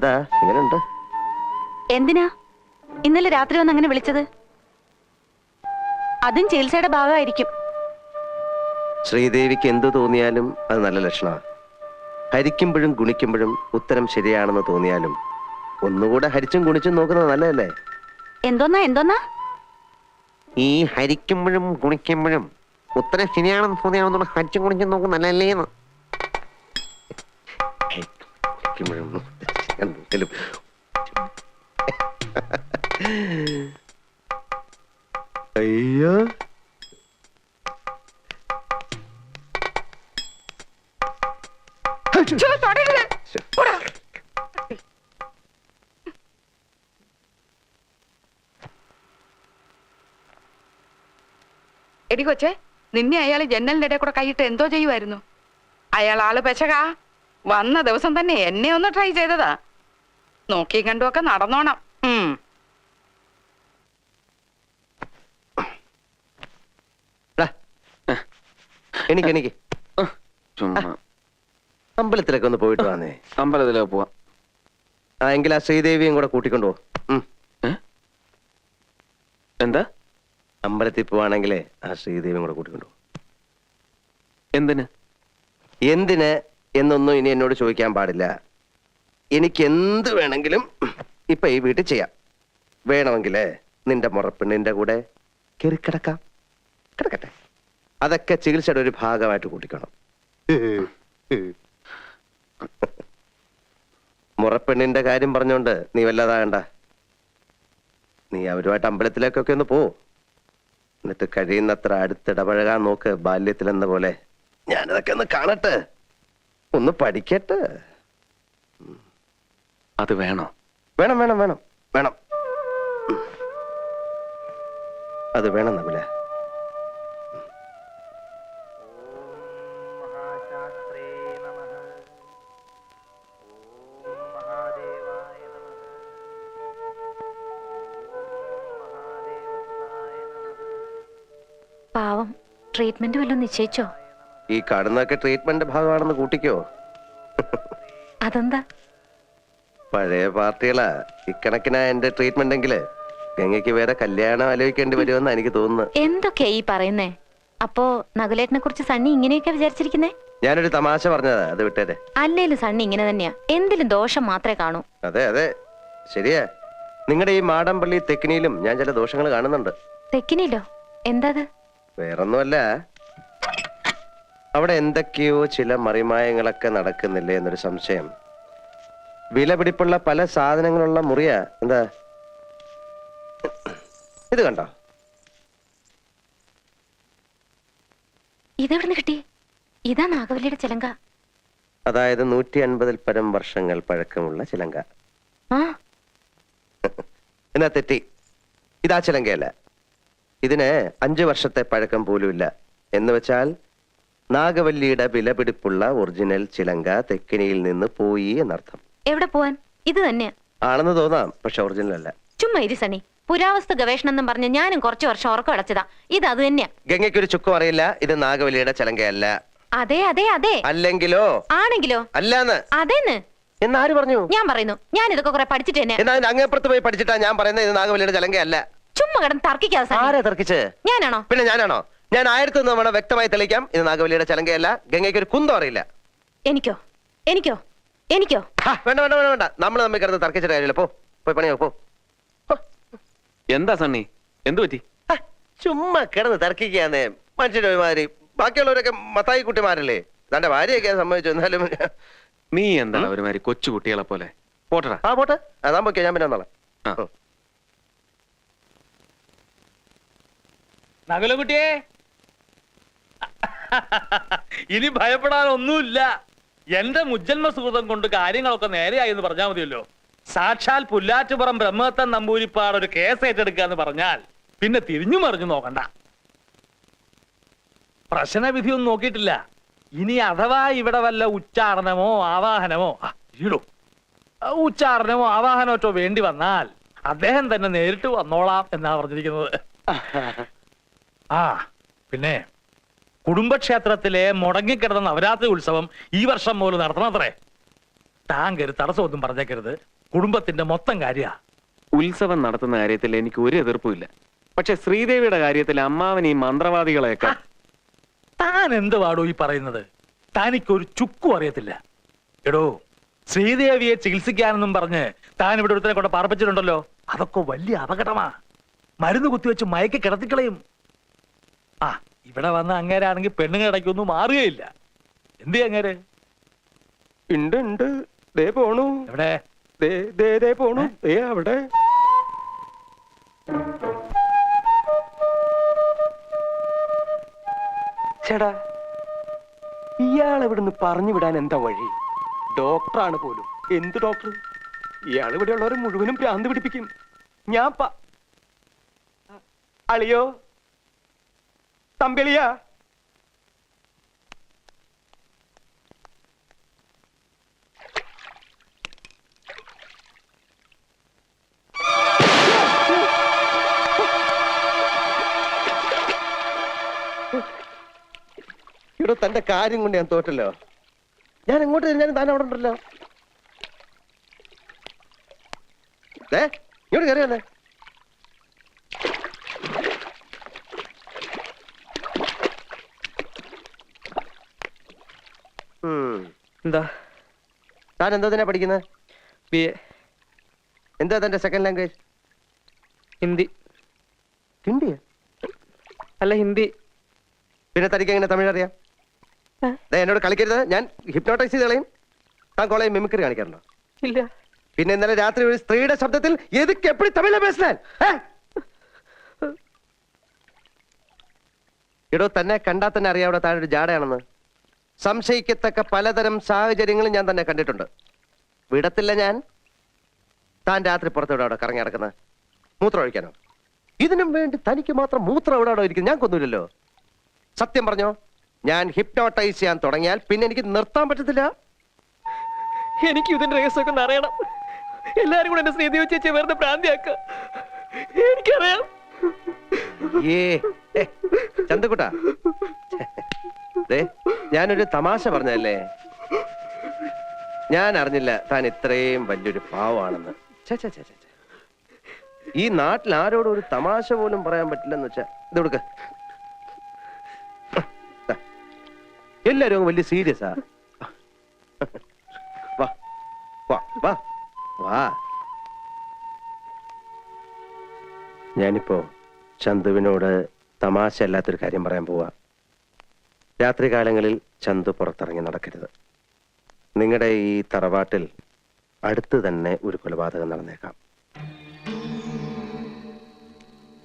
എന്താ ഇങ്ങനെയുണ്ട്? എന്തിനാ ഇന്നലെ രാത്രി വന്ന് അങ്ങനെ വിളിച്ചത്? അതും ചികിത്സയുടെ ഭാഗമായിരിക്കും. ശ്രീദേവിക്ക് എന്തു തോന്നിയാലും അത് നല്ല ലക്ഷണമാണ്. ഹരിക്കുമ്പോഴും ഗുണിക്കുമ്പോഴും ഉത്തരം ശരിയാണെന്ന് തോന്നിയാലും ഒന്നുകൂടെ ഹരിച്ചും ഗുണിച്ചും നോക്കുന്നത് നല്ലതല്ലേ? എന്തോന്നാ ഈ ഹരിക്കുമ്പോഴും ഗുണിക്കുമ്പോഴും ഉത്തരം ശരിയാണെന്ന് തോന്നിയാണെന്നുള്ള ഹരിച്ചും ഗുണിച്ചും നോക്കുന്നത് നല്ലതല്ലേന്ന്. അയ്യോ, എടി കൊച്ചേ, നിന്നെ അയാൾ ജനലിന്റെ ഇടയിൽ കൂടെ കൈയിട്ട് എന്തോ ചെയ്യുമായിരുന്നു. അയാൾ ആള് പെശകാ. വന്ന ദിവസം തന്നെ എന്നെ ഒന്ന് ട്രൈ ചെയ്തതാ. നോക്കി കണ്ടുമൊക്കെ നടന്നോണം. എനിക്ക് അമ്പലത്തിലൊക്കെ ഒന്ന് പോയിട്ട് വന്നേ. അമ്പലത്തിലേക്ക് പോവാം. എങ്കിൽ ആ ശ്രീദേവിയും കൂടെ കൂട്ടിക്കൊണ്ടു പോ. എന്താ? അമ്പലത്തിൽ പോവാണെങ്കിലേ ആ ശ്രീദേവിയും കൂടെ കൂട്ടിക്കൊണ്ടു. എന്തിന് എന്തിന് എന്നൊന്നും ഇനി എന്നോട് ചോദിക്കാൻ പാടില്ല. എനിക്ക് എന്ത് വേണമെങ്കിലും ഇപ്പൊ ഈ വീട്ടിൽ ചെയ്യാം. വേണമെങ്കിലേ നിന്റെ മുറപ്പെണ്ണിന്റെ കൂടെ കയറി കിടക്കാം. കിടക്കട്ടെ. അതൊക്കെ ചികിത്സയുടെ ഒരു ഭാഗമായിട്ട് കൂട്ടിക്കണം. മുറപ്പെണ്ണിന്റെ കാര്യം പറഞ്ഞോണ്ട് നീ വല്ലാതാകണ്ട. നീ അവരുമായിട്ട് അമ്പലത്തിലേക്കൊക്കെ ഒന്ന് പോ. എന്നിട്ട് കഴിയുന്നത്ര അടുത്തിടപഴകാൻ നോക്ക്. ബാല്യത്തിലെന്ന പോലെ ഞാനതൊക്കെ ഒന്ന് കാണട്ടെ, ഒന്ന് പഠിക്കട്ടെ. അത് വേണോ? വേണം വേണം വേണം വേണം. അത് വേണം നകുല. പാവം, ട്രീറ്റ്മെന്റ് വല്ലതും നിശ്ചയിച്ചോ? ഈ കാണുന്നതൊക്കെ ട്രീറ്റ്മെന്റ് ഭാഗമാണെന്ന് കൂട്ടിക്കോ. അതെന്താ? പഴയ പാർട്ടികളാ ഇക്കണക്കിനാ എന്റെ ട്രീറ്റ്മെന്റ് എങ്കില് ഗംഗയ്ക്ക് വേറെ കല്യാണം ആലോചിക്കേണ്ടി വരുമെന്ന് എനിക്ക് തോന്നുന്നു. എന്തൊക്കെയാ ഈ പറയുന്നേ? അപ്പോ നകുലേട്ടനെ കുറിച്ച് സണ്ണി ഇങ്ങനെയൊക്കെ വിചാരിച്ചിരിക്കുന്നേ? ഞാനൊരു തമാശ പറഞ്ഞതാ, അത് വിട്ടേരെ. അല്ലേലും സണ്ണി ഇങ്ങനെ തന്നെയാ, എന്തിലും ദോഷം മാത്രമേ കാണൂ. അതെ അതെ ശരിയാ. നിങ്ങളുടെ ഈ മാടമ്പള്ളി തെക്കിനിയിലും ഞാൻ ചില ദോഷങ്ങൾ കാണുന്നുണ്ട്. തെക്കിനില്ലോ? എന്താ? വേറൊന്നുമല്ല, അവിടെ എന്തൊക്കെയോ ചില മറിമായങ്ങളൊക്കെ നടക്കുന്നില്ലേ എന്നൊരു സംശയം. വിലപിടിപ്പുള്ള പല സാധനങ്ങളുള്ള മുറിയാ. എന്താ ഇത് കണ്ടോ? ഇതെവിടുന്ന് കിട്ടി? ഇതാ നാഗവല്ലിയുടെ ചിലങ്ക. അതായത് 150 പരം വർഷങ്ങൾ പഴക്കമുള്ള ചിലങ്ക. എന്നാ തെറ്റി. ഇതാ ചിലങ്കയല്ല. ഇതിന് 5 വർഷത്തെ പഴക്കം പോലുമില്ല. എന്ന് വെച്ചാൽ നാഗവല്ലിയുടെ വിലപിടിപ്പുള്ള ഒറിജിനൽ ചിലങ്ക തെക്കിനിയിൽ നിന്ന് പോയി എന്നർത്ഥം. എവിടെ പോവാൻ? ഇത് തന്നെയാ ആണെന്ന് തോന്നാം, പക്ഷെ ഒറിജിനൽ അല്ല. ചുമ്മാ ഇരി സണ്ണി. പുരാവസ്തു ഗവേഷണം എന്നും പറഞ്ഞ് ഞാനും കുറച്ചു വർഷം ഉറക്കം അടച്ചതാ. ഇത് അത് തന്നെയാ. ഗംഗയ്ക്കൊരു ചുക്കും അറിയില്ല. ഇത് നാഗവല്ലിയുടെ ചിലങ്കയല്ല. അതെ അതെ അതെ. അല്ലെങ്കിലോ? ആണെങ്കിലോ? അല്ലാന്ന്. അതേന്ന് എന്നാര് പറഞ്ഞു? ഞാൻ പറയുന്നു. ഞാൻ ഇതൊക്കെ കുറെ പഠിച്ചിട്ട് തന്നെ. എന്നാ അങ്ങേപ്പുറത്ത് പോയി പഠിച്ചിട്ടാ ഞാൻ പറയുന്നത് ഇത് നാഗവല്ലിയുടെ ചിലങ്കയല്ല. ചുമ്മാ കിടന്ന് തർക്കിക്കാതെ. ആരാ തർക്കിച്ച്? ഞാനാണോ? പിന്നെ ഞാനാണോ? ഞാൻ 1001 തവണ വ്യക്തമായി തെളിയിക്കാം, ഇത് നാഗവല്ലിയുടെ ചലങ്കയല്ല. ഗംഗയ്ക്ക് ഒരു കുന്തം അറിയില്ല. എനിക്കോ? എനിക്കോ? എനിക്കോ? വേണ്ട വേണ്ട വേണ്ട വേണ്ട. നമ്മൾ തമ്മിൽ കിടന്ന് തർക്കിച്ചിട്ട് കാര്യമില്ല. പോയി പണിയോ പോ. എന്താ സണ്ണി, എന്തു പറ്റി? ചുമ്മാ കിടന്ന് തർക്കിക്കാന്നേ മനുഷ്യന്റെ ഒരുമാതിരി. ബാക്കിയുള്ളവരൊക്കെ മത്തായി കുട്ടിമാരല്ലേ. തന്റെ ഭാര്യയൊക്കെ സംഭവിച്ചു. എന്നാലും നീ എന്താ ഒരുമാതിരി കൊച്ചു കുട്ടികളെ പോലെ? പോട്ടടാ. പോട്ടെ. അതാ പോക്കോ, ഞാൻ പിന്നെ വന്നോളാം. നകുലകുട്ടിയെ, ഇനി ഭയപ്പെടാനൊന്നുമില്ല. എന്റെ മുജ്ജന്മ സുഹൃതം കൊണ്ട് കാര്യങ്ങളൊക്കെ നേരെയായി എന്ന് പറഞ്ഞാൽ മതിയല്ലോ. സാക്ഷാൽ പുല്ലാറ്റുപുറം ബ്രഹ്മത്തൻ നമ്പൂരിപ്പാട് ഒരു കേസ് ഏറ്റെടുക്കുക എന്ന് പറഞ്ഞാൽ പിന്നെ തിരിഞ്ഞു മറിഞ്ഞു നോക്കണ്ട. പ്രശ്നവിധിയൊന്നും നോക്കിയിട്ടില്ല. ഇനി അഥവാ ഇവിടെ വല്ല ഉച്ചാരണമോ ആവാഹനമോ ആവാഹനമോ വേണ്ടി വന്നാൽ അദ്ദേഹം തന്നെ നേരിട്ട് വന്നോളാം എന്നാ പറഞ്ഞിരിക്കുന്നത്. പിന്നെ കുടുംബക്ഷേത്രത്തിലെ മുടങ്ങിക്കിടന്ന നവരാത്രി ഉത്സവം ഈ വർഷം മുതൽ നടത്തണത്രേ. താങ്കര് തടസ്സമൊന്നും പറഞ്ഞേക്കരുത്. കുടുംബത്തിന്റെ മൊത്തം കാര്യ. ഉത്സവം നടത്തുന്ന കാര്യത്തിൽ എനിക്ക് ഒരു എതിർപ്പുമില്ല. പക്ഷെ ശ്രീദേവിയുടെ കാര്യത്തിൽ അമ്മാവൻ ഈ മന്ത്രവാദികളെയൊക്കെ താൻ എന്ത് പാടോ ഈ പറയുന്നത്? താനിക്കൊരു ചുക്കും അറിയത്തില്ല. എടോ, ശ്രീദേവിയെ ചികിത്സിക്കാനെന്നും പറഞ്ഞ് താൻ ഇവിടെ ഒരുത്തനെ കൊണ്ട് പാർപ്പിച്ചിട്ടുണ്ടല്ലോ. അതൊക്കെ വലിയ അപകടമാ. മരുന്ന് കുത്തിവെച്ച് മയക്കി കിടത്തിക്കളയും. ആ, ഇവിടെ വന്ന അങ്ങേരാണെങ്കിൽ പെണ്ണുങ്ങൾ ഇടയ്ക്കൊന്നും മാറുകയില്ല. എന്ത് അങ്ങേര്? ഉണ്ട് ദേ പോണു. എവിടെ? ദേ പോണു. അവിടെ ചേടാ, ഇയാൾ ഇവിടുന്ന് പറഞ്ഞു വിടാൻ എന്താ വഴി? ഡോക്ടറാണ് പോലും. എന്ത് ഡോക്ടർ? ഇയാൾ ഇവിടെ ഉള്ളവരെ മുഴുവനും ഭ്രാന്ത് പിടിപ്പിക്കും. ഞാൻ അളിയോ, തമ്പിളിയാ, ഇവിടെ തന്റെ കാര്യം കൊണ്ട് ഞാൻ തോറ്റല്ലോ. ഞാൻ എങ്ങോട്ട് തിരിഞ്ഞാലും താൻ അവിടെ ഉണ്ടല്ലോ. ഇങ്ങോട്ട് കയറിയല്ലേ? എന്താ താൻ എന്താ തന്നെ പഠിക്കുന്നത്? BA എന്താ തന്റെ സെക്കൻഡ് ലാംഗ്വേജ്? ഹിന്ദി. ഹിന്ദിയാ? അല്ല, ഹിന്ദി. പിന്നെ തനിക്ക് എങ്ങനെ തമിഴ് അറിയാം? എന്നോട് കളിക്കരുത്, ഞാൻ ഹിപ്നോട്ടൈസ് ചെയ്ത് കളയും. താൻ കോളേജ് മിമിക്രി കാണിക്കാറുണ്ടോ? ഇല്ല. പിന്നെ ഇന്നലെ രാത്രി ഒരു സ്ത്രീയുടെ ശബ്ദത്തിൽ എതുക്ക് എപ്പടി തമിഴ് പേശാൻ? എടോ, തന്നെ കണ്ടാൽ തന്നെ അറിയാവിടെ താൻ ഒരു ജാടയാണെന്ന്. സംശയിക്കത്തക്ക പലതരം സാഹചര്യങ്ങളും ഞാൻ തന്നെ കണ്ടിട്ടുണ്ട്. വിടത്തില്ല ഞാൻ. താൻ രാത്രി പുറത്തെവിടെ അവിടെ കറങ്ങി നടക്കുന്നത്? മൂത്രം ഒഴിക്കാനോ? ഇതിനും വേണ്ടി തനിക്ക് മാത്രം മൂത്രം എവിടെ ഇരിക്കുന്നത്? ഞാൻ കൊന്നില്ലല്ലോ. സത്യം പറഞ്ഞോ, ഞാൻ ഹിപ്നോട്ടൈസ് ചെയ്യാൻ തുടങ്ങിയാൽ പിന്നെ എനിക്ക് നിർത്താൻ പറ്റത്തില്ല. എനിക്ക് ഇതിന്റെ രഹസ്യമൊക്കെ ഒന്ന് അറിയണം. എല്ലാരും കൂടെ എന്നെ ശ്രീദേവി ചേച്ചി വെറുതെ ഭ്രാന്തിയാക്ക. എനിക്കറിയാം. ചന്തക്കുട്ടാ, ഞാനൊരു തമാശ പറഞ്ഞല്ലേ. ഞാൻ അറിഞ്ഞില്ല താൻ ഇത്രയും വലിയൊരു പാവമാണെന്ന്. ഈ നാട്ടിൽ ആരോടും ഒരു തമാശ പോലും പറയാൻ പറ്റില്ലെന്ന് വെച്ചാ ഇത് കൊടുക്ക. എല്ലാരും വലിയ സീരിയസാ. വാ വാ വാ വാ. ഞാനിപ്പോ ചന്തുവിനോട് തമാശ അല്ലാത്തൊരു കാര്യം പറയാൻ പോവാ. രാത്രി കാലങ്ങളിൽ ചന്തു പുറത്തിറങ്ങി നടക്കരുത്. നിങ്ങളുടെ ഈ തറവാട്ടിൽ അടുത്ത് തന്നെ ഒരു കൊലപാതകം നടന്നേക്കാം.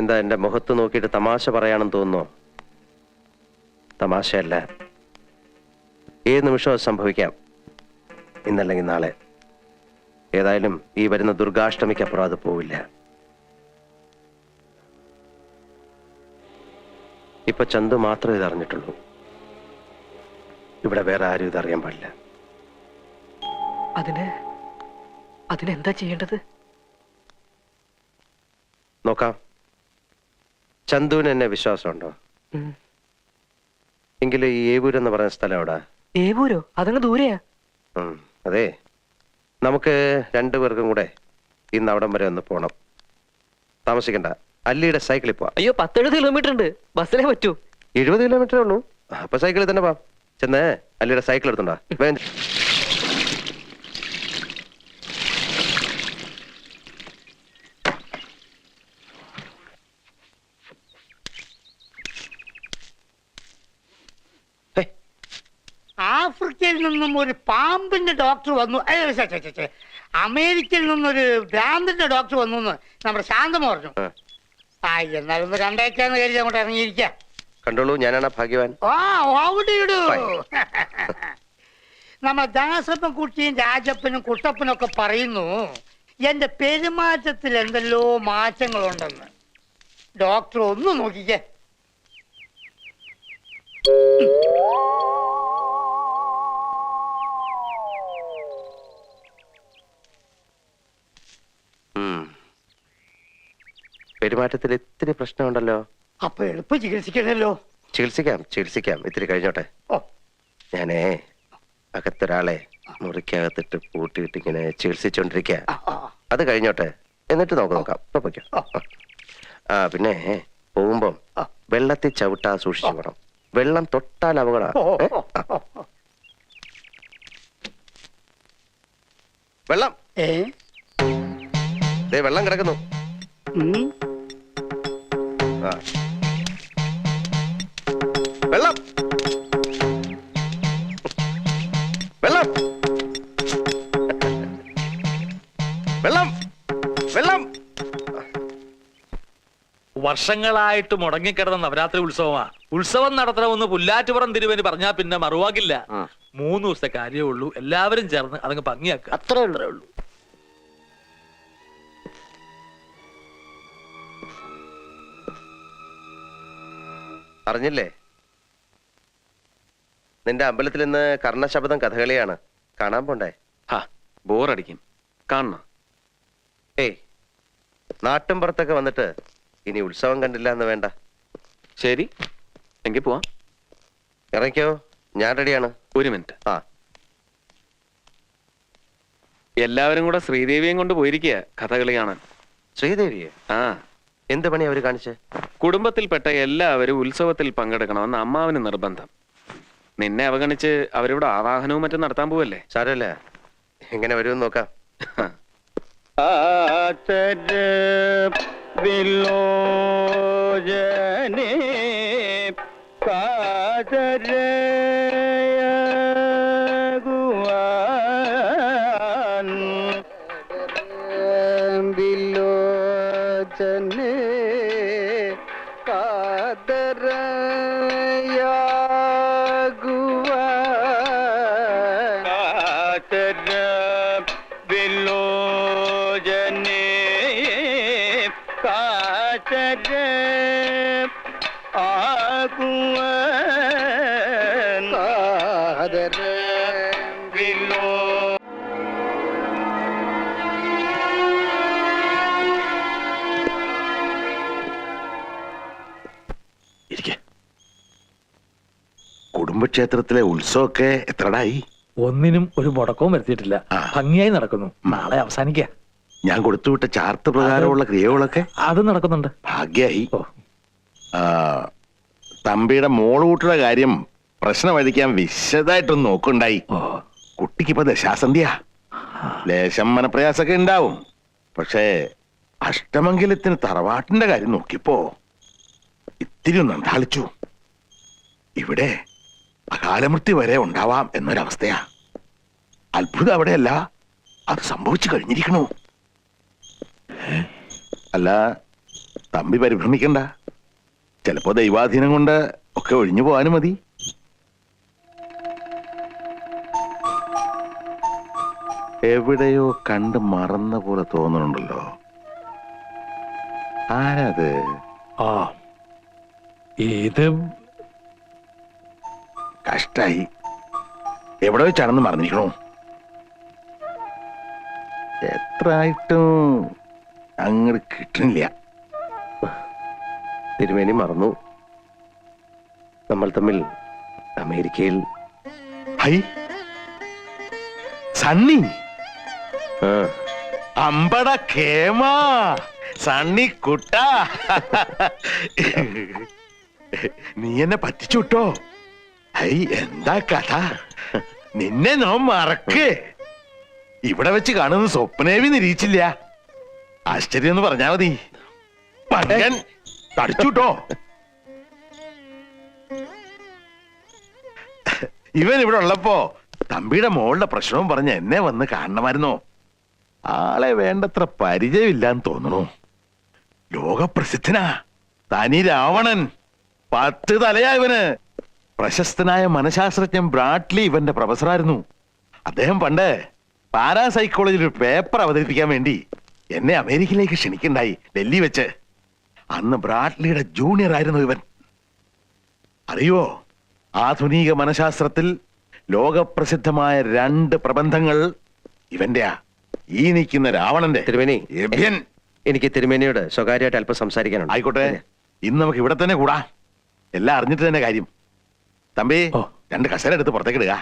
എന്താ എന്റെ മുഖത്ത് നോക്കിയിട്ട് തമാശ പറയാണെന്ന് തോന്നുന്നോ? തമാശയല്ല. ഏത് നിമിഷവും സംഭവിക്കാം. ഇന്നല്ലെങ്കിൽ നാളെ. ഏതായാലും ഈ വരുന്ന ദുർഗാഷ്ടമിക്കപ്പുറം അത് പോവില്ല. ഇപ്പൊ ചന്തു മാത്രമേ ഇതറിഞ്ഞിട്ടുള്ളൂ. ഇവിടെ വേറെ ആരും ഇതറിയാൻ പാടില്ല. അതിനെന്താ ചെയ്യേണ്ടത്? നോക്കാം. ചന്തുവിന് എന്നെ വിശ്വാസമുണ്ടോ? എങ്കിലും ഈ ഏവൂരെന്ന് പറയുന്ന സ്ഥലം എവിടാ? ഏവൂരോ? അതങ്ങ് ദൂരെയാ. അതെ, നമുക്ക് രണ്ടുപേർക്കും കൂടെ ഇന്ന് അവിടം വരെ ഒന്ന് പോണം. താമസിക്കണ്ട. അല്ലിയുടെ സൈക്കിളിൽ പോവാം. അയ്യോ, 10-70 കിലോമീറ്റർ ഉണ്ട്. ബസ്സിലേ പറ്റൂ. 70 കിലോമീറ്ററേ ഉള്ളൂ. അപ്പൊ സൈക്കിളിൽ തന്നെ പോവാം. ചെന്ന് അല്ലിയുടെ സൈക്കിൾ എടുത്തുണ്ടോ? ആഫ്രിക്കയിൽ നിന്നും ഒരു പാമ്പിന്റെ ഡോക്ടർ വന്നു. അമേരിക്കയിൽ നിന്നൊരു ഭ്രാന്തിന്റെ ഡോക്ടർ വന്നു എന്ന് നമ്മുടെ ശാന്തമ പറഞ്ഞു. എന്നാലൊന്ന് കണ്ടേക്കാന്ന് കരുതി അങ്ങോട്ട് ഇറങ്ങിയിരിക്കാം. കണ്ടോളൂ, ഞാനാണ് ഭാഗ്യവാൻ. നമ്മുടെ ദാസപ്പൻ കുട്ടിയും രാജപ്പനും കുട്ടപ്പനും ഒക്കെ പറയുന്നു എന്റെ പെരുമാറ്റത്തിൽ എന്തെല്ലോ മാറ്റങ്ങളുണ്ടെന്ന്. ഡോക്ടർ ഒന്ന് നോക്കിക്കേ. പെരുമാറ്റത്തിൽ ഇത്തിരി പ്രശ്നമുണ്ടല്ലോ. അപ്പൊ എളുപ്പം ചികിത്സിക്കണല്ലോ. ചികിത്സിക്കാം. ഇത്തിരി കഴിഞ്ഞോട്ടെ. ഞാനേ അകത്തൊരാളെ മുറിക്കകത്തിട്ട് പൂട്ടിയിട്ട് ഇങ്ങനെ ചികിത്സിച്ചോണ്ടിരിക്കുക. ആ, ആ. അത് കഴിഞ്ഞോട്ടെ, എന്നിട്ട് നോക്കാം. ഇപ്പൊ പൊയ്ക്കോ. ആ പിന്നെ പോകുമ്പം വെള്ളത്തിൽ ചവിട്ടാ സൂക്ഷിച്ചു പോകണം. വെള്ളം തൊട്ടാൽ അപകട. വെള്ളം ഏ? ദേ വെള്ളം കിടക്കുന്നു. ഉം. ആ. വെള്ളം വെള്ളം വെള്ളം വെള്ളം. വർഷങ്ങളായിട്ട് മുടങ്ങിക്കിടന്ന നവരാത്രി ഉത്സവമാ. ഉത്സവം നടത്തണമെന്ന് പുല്ലാറ്റുപുറം തിരുവന് പറഞ്ഞാ പിന്നെ മറുവാക്കില്ല. 3 ദിവസത്തെ കാര്യമേ ഉള്ളൂ. എല്ലാവരും ചേർന്ന് അതങ്ങ് ഭംഗിയാക്കുക. അത്രേ ഉള്ളൂ. അറിഞ്ഞില്ലേ, നിന്റെ അമ്പലത്തിൽ ഇന്ന് കർണശബദം കഥകളിയാണ്. കാണാൻ പോണ്ടേ? ഹാ, ബോറടിക്കും. കാണണം. ഏയ്, നാട്ടും പുറത്തൊക്കെ വന്നിട്ട് ഇനി ഉത്സവം കണ്ടില്ല എന്ന് വേണ്ട. ശരി, എങ്കിൽ പോവാം. ഇറങ്ങിക്കോ, ഞാൻ റെഡിയാണ്. 1 മിനിറ്റ്. ആ, എല്ലാവരും കൂടെ ശ്രീദേവിയും കൊണ്ട് പോയിരിക്കുക കഥകളി കാണാൻ. ശ്രീദേവിയെ ആ, എന്ത് പണി അവര് കാണിച്ചേ? കുടുംബത്തിൽപ്പെട്ട എല്ലാവരും ഉത്സവത്തിൽ പങ്കെടുക്കണമെന്ന് അമ്മാവന് നിർബന്ധം. നിന്നെ അവഗണിച്ച് അവരിവിടെ ആവാഹനവും മറ്റും നടത്താൻ പോവല്ലേ. സാരല്ല, എങ്ങനെ വരുമെന്ന് നോക്കാം. കുടുംബക്ഷേത്രത്തിലെ ഉത്സവമൊക്കെ എത്രടായി? ഒന്നിനും ഒരു മുടക്കവും വരുത്തിയിട്ടില്ല. ആ. ഭംഗിയായി നടക്കുന്നു. നാളെ അവസാനിക്കുക. ഞാൻ കൊടുത്തുവിട്ട ചാർട്ട് പ്രകാരമുള്ള ക്രിയകളൊക്കെ അത് നടക്കുന്നുണ്ട്. ഭാഗ്യായി. ഓ. ആ, തമ്പിയുടെ മോളുകൂട്ടുടെ കാര്യം പ്രശ്നമഴിക്കാൻ വിശദമായിട്ടൊന്ന് നോക്കുണ്ടായി. കുട്ടിക്കിപ്പോ ദശാസന്ധ്യ. ലേശം മനപ്രയാസൊക്കെ ഉണ്ടാവും. പക്ഷേ അഷ്ടമംഗലത്തിന് തറവാട്ടിന്റെ കാര്യം നോക്കിയപ്പോ ഇത്തിരി ഒന്ന് അന്താളിച്ചു. ഇവിടെ അകാലമൃത്യു വരെ ഉണ്ടാവാം എന്നൊരവസ്ഥയാ. അത്ഭുതം അവിടെയല്ല, അത് സംഭവിച്ചു കഴിഞ്ഞിരിക്കണു. അല്ല, തമ്പി പരിഭ്രമിക്കണ്ട. ചിലപ്പോ ദൈവാധീനം കൊണ്ട് ഒക്കെ ഒഴിഞ്ഞു പോകാനും മതി. എവിടെയോ കണ്ട് മറന്ന പോലെ തോന്നുന്നുണ്ടല്ലോ. ആരത്? ആ, ഇത് കഷ്ടായി. എവിടെ വെച്ചാണെന്ന് മറന്നിരിക്കണോ? എത്ര ആയിട്ടും അങ്ങോട്ട് കിട്ടണില്ല. തിരുമേനി മറന്നു, നമ്മൾ തമ്മിൽ അമേരിക്കയിൽ. ഹൈ, സണ്ണി. ആ, അമ്പട കേമാ സണ്ണി കുട്ട. നീ എന്നെ പറ്റിച്ചുട്ടോ. ഹൈ, എന്താ കഥ? നിന്നെ ഞാൻ മറക്കേ. ഇവിടെ വെച്ച് കാണുന്ന സ്വപ്നേവി നിരീക്ഷിച്ചില്ല. ആശ്ചര്യം എന്ന് പറഞ്ഞാ മതി. പങ്കൻ തടിച്ചുട്ടോ. ഇവൻ ഇവിടെ ഉള്ളപ്പോ തമ്പിയുടെ മോളുടെ പ്രശ്നവും പറഞ്ഞ് എന്നെ വന്ന് കാണണമായിരുന്നോ? ആളെ വേണ്ടത്ര പരിചയമില്ലാന്ന് തോന്നണു. ലോകപ്രസിദ്ധനാ തനി രാവണൻ. 10 തലയാ ഇവന്. പ്രശസ്തനായ മനഃശാസ്ത്രജ്ഞൻ ബ്രാഡ്ലി ഇവന്റെ പ്രൊഫസറായിരുന്നു. അദ്ദേഹം പണ്ട് പാരാസൈക്കോളജിയിൽ ഒരു പേപ്പർ അവതരിപ്പിക്കാൻ വേണ്ടി എന്നെ അമേരിക്കയിലേക്ക് ക്ഷണിക്കണ്ടായി, ഡൽഹി വെച്ച്. അന്ന് ബ്രാഡ്ലിയുടെ ജൂനിയർ ആയിരുന്നു ഇവൻ. അറിയോ, ആധുനിക മനഃശാസ്ത്രത്തിൽ ലോകപ്രസിദ്ധമായ 2 പ്രബന്ധങ്ങൾ ഇവന്റെയാ. ഈ നിൽക്കുന്ന രാവണന്റെ. തിരുമേനി, എബ്യൻ. എനിക്ക് തിരുമേനിയോട് സ്വകാര്യമായിട്ട് അല്പം സംസാരിക്കാനുണ്ട്. ആയിക്കോട്ടെ, ഇന്ന് നമുക്ക് ഇവിടെ തന്നെ കൂടാ. എല്ലാം അറിഞ്ഞിട്ട് തന്നെ കാര്യം. തമ്പി, 2 കസേര എടുത്ത് പുറത്തേക്ക് ഇടുക.